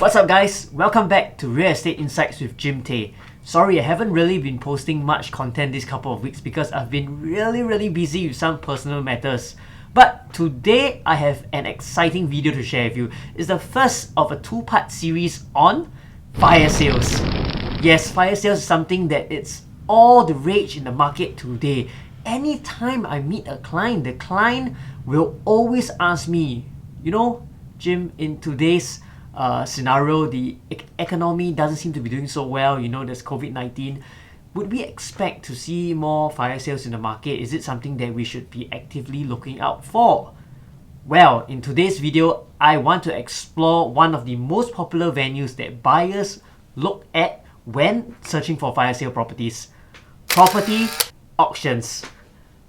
What's up guys? Welcome back to Real Estate Insights with Pt.1. Sorry, I haven't really been posting much content this couple of weeks because I've been really busy with some personal matters. But today I have an exciting video to share with you. It's the first of a two-part series on fire sales. Yes, fire sales is something that it's all the rage in the market today. Anytime I meet a client, the client will always ask me, Jim, in today's scenario, the economy doesn't seem to be doing so well, there's COVID-19. Would we expect to see more fire sales in the market? Is it something that we should be actively looking out for? Well, in today's video, I want to explore one of the most popular venues that buyers look at when searching for fire sale properties: property auctions.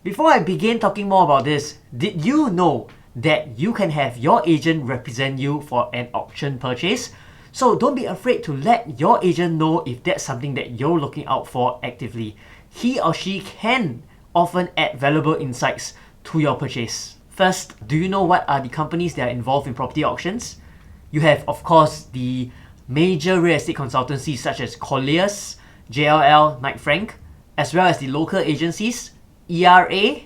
Before I begin talking more about this, did you know that you can have your agent represent you for an auction purchase? So don't be afraid to let your agent know if that's something that you're looking out for actively. He or she can often add valuable insights to your purchase. First, do you know what are the companies that are involved in property auctions? You have, of course, the major real estate consultancies such as Colliers, JLL, Knight Frank, as well as the local agencies, ERA,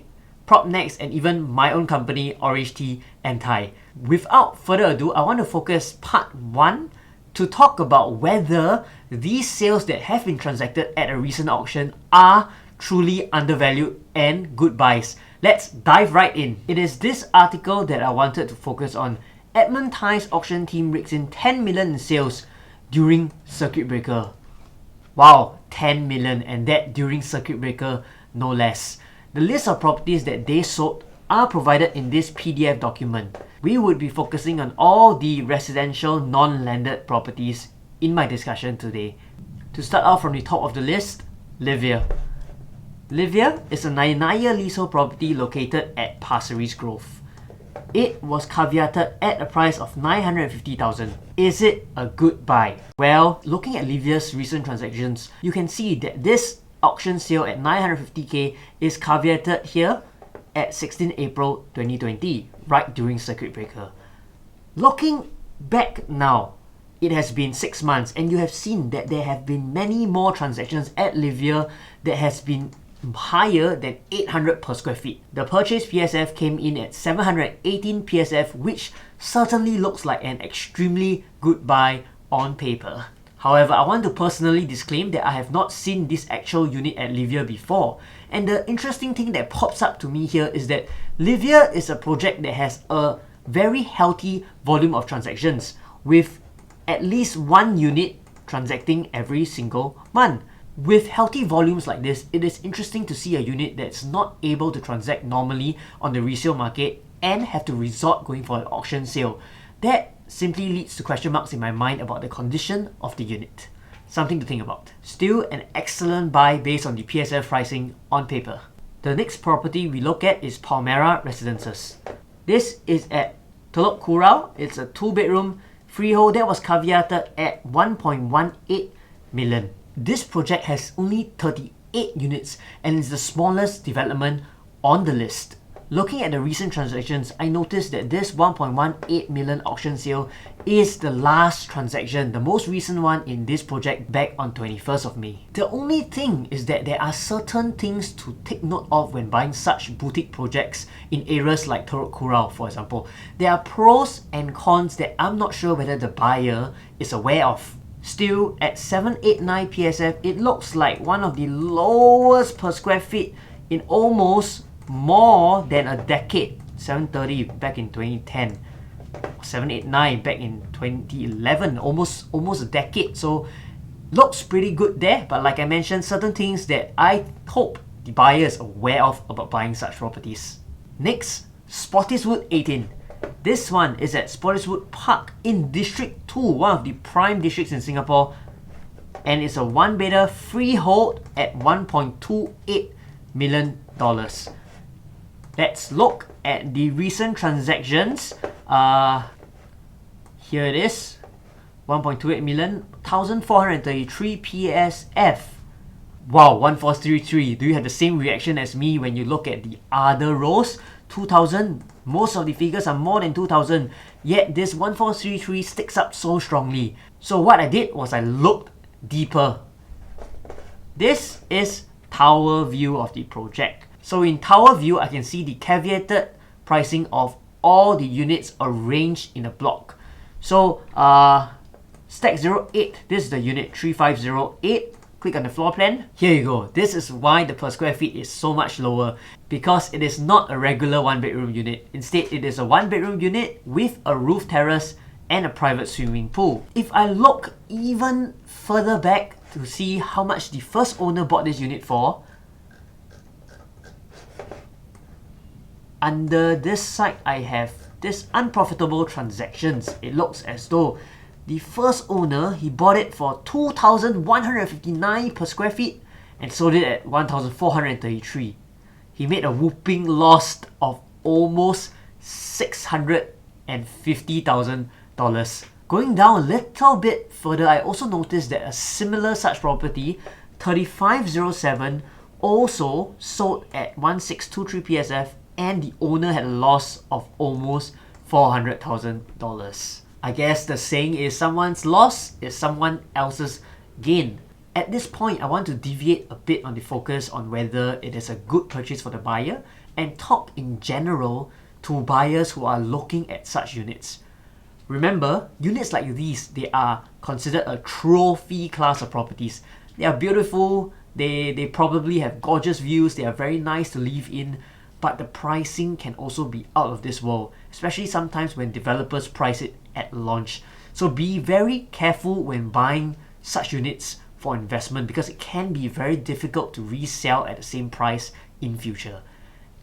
PropNext, and even my own company, OrangeTee Tie. Without further ado, I want to focus part 1 to talk about whether these sales that have been transacted at a recent auction are truly undervalued and good buys. Let's dive right in. It is this article that I wanted to focus on. Edmund Tye's auction team rakes in 10 million in sales during circuit breaker. Wow, 10 million, and that during circuit breaker, no less. The list of properties that they sold are provided in this PDF document. We would be focusing on all the residential non-landed properties in my discussion today. To start off from the top of the list, Livia. Livia is a 99-year leasehold property located at Pasir Ris Grove. It was caveated at a price of $950,000. Is it a good buy? Well, looking at Livia's recent transactions, you can see that this auction sale at $950K is caveated here at 16 April 2020, right during circuit breaker. Looking back now, it has been 6 months and you have seen that there have been many more transactions at Livia that has been higher than 800 per square feet. The purchase PSF came in at 718 PSF, which certainly looks like an extremely good buy on paper. However, I want to personally disclaim that I have not seen this actual unit at Livia before. And the interesting thing that pops up to me here is that Livia is a project that has a very healthy volume of transactions, with at least one unit transacting every single month. With healthy volumes like this, it is interesting to see a unit that's not able to transact normally on the resale market and have to resort going for an auction sale. That simply leads to question marks in my mind about the condition of the unit. Something to think about. Still an excellent buy based on the PSF pricing on paper. The next property we look at is Palmera Residences. This is at Telok Kurau. It's a 2-bedroom freehold that was caveated at 1.18 million. This project has only 38 units and is the smallest development on the list. Looking at the recent transactions, I noticed that this 1.18 million auction sale is the last transaction, the most recent one in this project back on 21st of May. The only thing is that there are certain things to take note of when buying such boutique projects in areas like Telok Kurau, for example. There are pros and cons that I'm not sure whether the buyer is aware of. Still, at 789 PSF, it looks like one of the lowest per square feet in almost more than a decade. 730 back in 2010, 789 back in 2011, almost a decade. So looks pretty good there, but like I mentioned, certain things that I hope the buyer is aware of about buying such properties. Next, Spottiswoode 18. This one is at Spottiswoode Park in District 2, one of the prime districts in Singapore, and it's a 1-bedder freehold at $1.28 million. Let's look at the recent transactions. Here it is, 1.28 million, 1,433 PSF. Wow, 1433. Do you have the same reaction as me when you look at the other rows? 2,000. Most of the figures are more than 2,000, yet this 1433 sticks up so strongly. So what I did was I looked deeper. This is tower view of the project. So in tower view, I can see the caveated pricing of all the units arranged in a block. So stack 08, this is the unit 3508. Click on the floor plan. Here you go. This is why the per square feet is so much lower, because it is not a regular one bedroom unit. Instead, it is a one bedroom unit with a roof terrace and a private swimming pool. If I look even further back to see how much the first owner bought this unit for, under this side I have this unprofitable transactions. It looks as though the first owner, he bought it for 2,159 per square feet and sold it at 1,433. He made a whooping loss of almost $650,000. Going down a little bit further, I also noticed that a similar such property, 3507, also sold at 1,623 PSF, and the owner had a loss of almost $400,000. I guess the saying is someone's loss is someone else's gain. At this point, I want to deviate a bit on the focus on whether it is a good purchase for the buyer and talk in general to buyers who are looking at such units. Remember, units like these, they are considered a trophy class of properties. They are beautiful, they probably have gorgeous views, they are very nice to live in, but the pricing can also be out of this world, especially sometimes when developers price it at launch. So be very careful when buying such units for investment, because it can be very difficult to resell at the same price in future,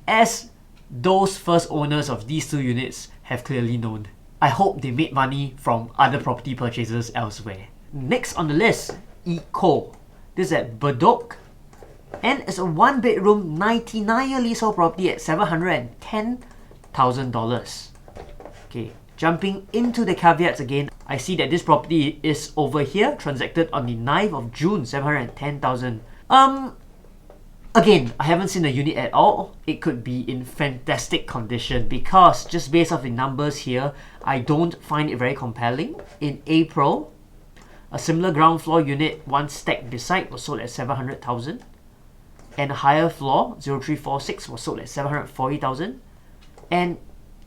as those first owners of these two units have clearly known. I hope they made money from other property purchases elsewhere. Next on the list, Eco. This is at Bedok, and it's a one bedroom 99-year leasehold property at $710,000. Okay, jumping into the caveats again, I see that this property is over here, transacted on the 9th of June, $710,000. Again, I haven't seen the unit at all. It could be in fantastic condition, because just based off the numbers here, I don't find it very compelling. In April, a similar ground floor unit, one stack beside, was sold at $700,000. And a higher floor, 0346, was sold at $740,000. And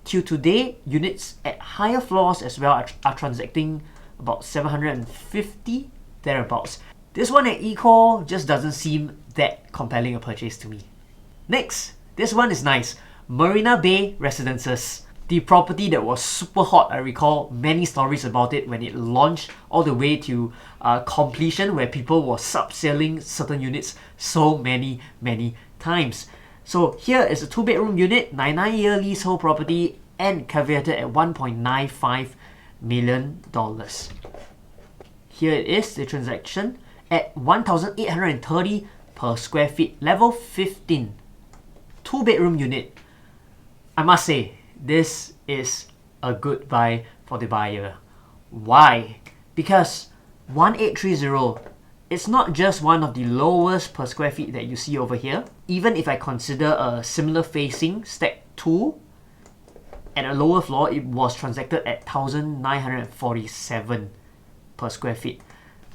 till today, units at higher floors as well are transacting about $750, thereabouts. This one at Eco just doesn't seem that compelling a purchase to me. Next, this one is nice. Marina Bay Residences. The property that was super hot. I recall many stories about it when it launched, all the way to completion, where people were subselling certain units so many times. So here is a 2-bedroom unit, 99-year leasehold property, and caveated at $1.95 million. Here it is, the transaction at 1,830 per square feet, level 15. 2-bedroom unit. I must say, this is a good buy for the buyer. Why? Because 1,830, it's not just one of the lowest per square feet that you see over here. Even if I consider a similar facing, stack 2, at a lower floor, it was transacted at 1,947 per square feet.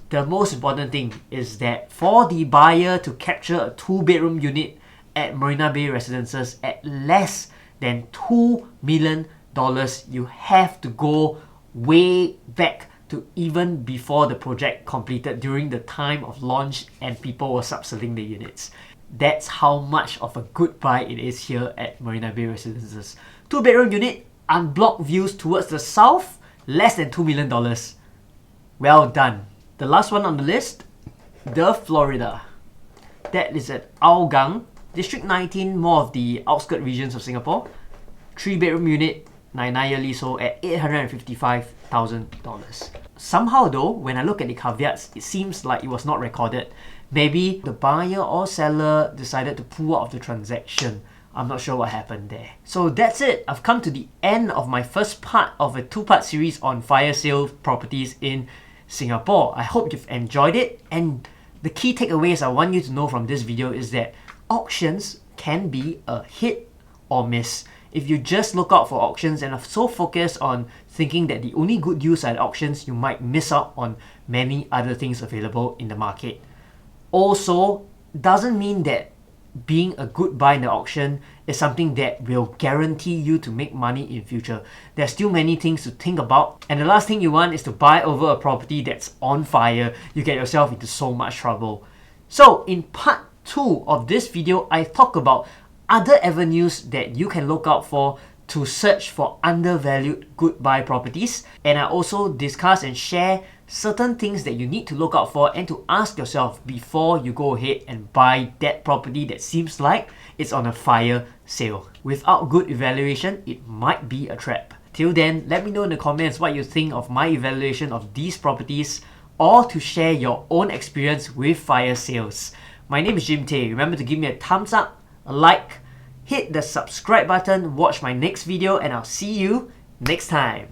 The most important thing is that for the buyer to capture a 2-bedroom unit at Marina Bay Residences at less than $2 million, you have to go way back to even before the project completed, during the time of launch and people were subselling the units. That's how much of a good buy it is here at Marina Bay Residences. 2-bedroom unit, unblocked views towards the south, less than $2 million. Well done. The last one on the list, the Florida. That is at Hougang, District 19, more of the outskirt regions of Singapore. 3-bedroom unit, 99-year leasehold at $855,000. Somehow though, when I look at the caveats, it seems like it was not recorded. Maybe the buyer or seller decided to pull out of the transaction. I'm not sure what happened there. So that's it. I've come to the end of my first part of a 2-part series on fire sale properties in Singapore. I hope you've enjoyed it, and the key takeaways I want you to know from this video is that auctions can be a hit or miss. If you just look out for auctions and are so focused on thinking that the only good deals are at auctions, you might miss out on many other things available in the market. Also, doesn't mean that being a good buy in the auction is something that will guarantee you to make money in future. There's still many things to think about, and the last thing you want is to buy over a property that's on fire. You get yourself into so much trouble. So in part 2 of this video, I talk about other avenues that you can look out for to search for undervalued good buy properties, and I also discuss and share certain things that you need to look out for and to ask yourself before you go ahead and buy that property that seems like it's on a fire sale. Without good evaluation, it might be a trap. Till then, let me know in the comments what you think of my evaluation of these properties, or to share your own experience with fire sales. My name is Jim Tay. Remember to give me a thumbs up, a like, hit the subscribe button, watch my next video, and I'll see you next time.